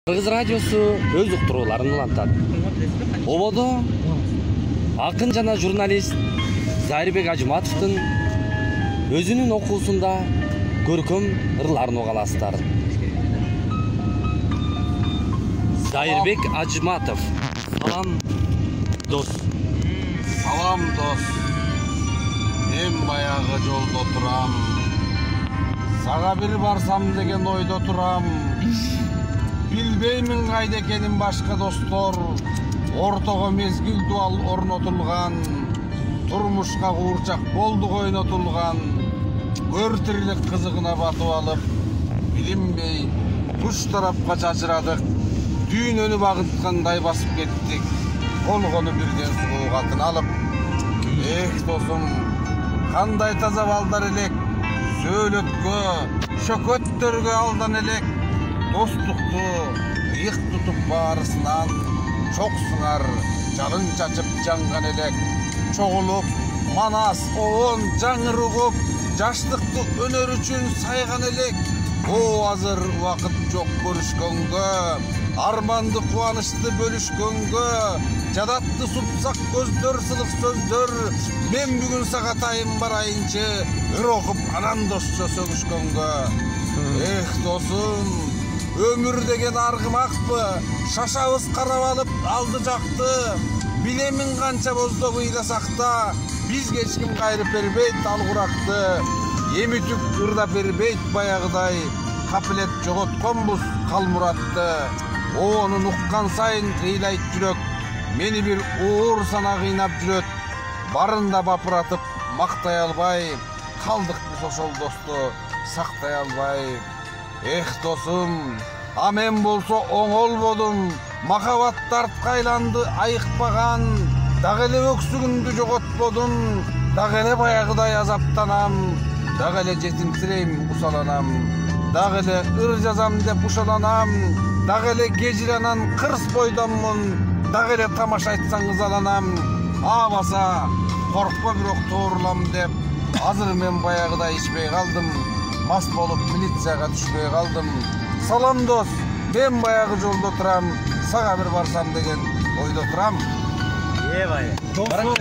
Кыргыз радиосу өз уктурууларын улантат. Ободо акын жана журналист Зайырбек Ажматовдун өзүнүн окуусунда көркөм ырларын уга аласыздар. Зайырбек Ажматов. Салам дос. Салам дос. Мен баягы жолдо турам. Сага бир барсам деген ойдо турам. Билбеймин кайда экенин башка достор. Ортого мезгил дуал орнотулган. Турмушка куурчак болдук ойнотулган. Өр тирилик кызыгына батып алып, билинбей туш тарапка чачырадык. Дүйнөнү багыткандай басып кеттик. Колгону бирден сулуу катын алып. Эх досум, кандай таза балдар элек. Сөөлөткө, шөкөттөргө алдан элек. Достукту ыйык тутуп баарысынан чоксуңар жалын чачып жанган элек. Чогулуп манас оон жаңыр угуп жаштыкты өнөр үчүн сайган элек. О азыр убакыт жок көрүшкөнгө, арманды кубанычты бөлүшкөнгө, жадатты супсак көздөр сылык сөздөр. Мен бүгүн сага тайым барайынчы ыр окуп анан досчо сөгүшкөнгө. Эх досум, өмүр деген аргымакпы, шашабыз карап алып алды жакты. Билемин канча боздоп ыйласак да, бизге эч ким кайрып бербейт ал куракты. Эми-түк ырдап бербейт баягыдай, капилет жоготконбуз калмуратты. Ону уккан сайын ыйлайт жүрөк, мени бир уур сана кыйнап жүрөт. Барында бапыратып мактай албай, калдык биз ошол досту сактай албай. Эх досум, а мен болсо оңолбодум, махабат тартка айланды айыкпаган. Дагы эле өксүгүмдү жоготподум, дагы эле баягыдай азаптанам, дагы эле жетимсирейм усаланам, дагы эле ыр жазам деп ушаланам, дагы эле кежиранан кырс бойдонмун, дагы эле тамаша айтсаң ызаланам. Абаса коркпо бирок тоорулам деп, азыр мен баягыдай ичпей калдым. Мас болуп милицияга түшпөй калдым. Салам дос, мен баягы жолдо турам, сага бир барсам деген ойдо турам. Досу.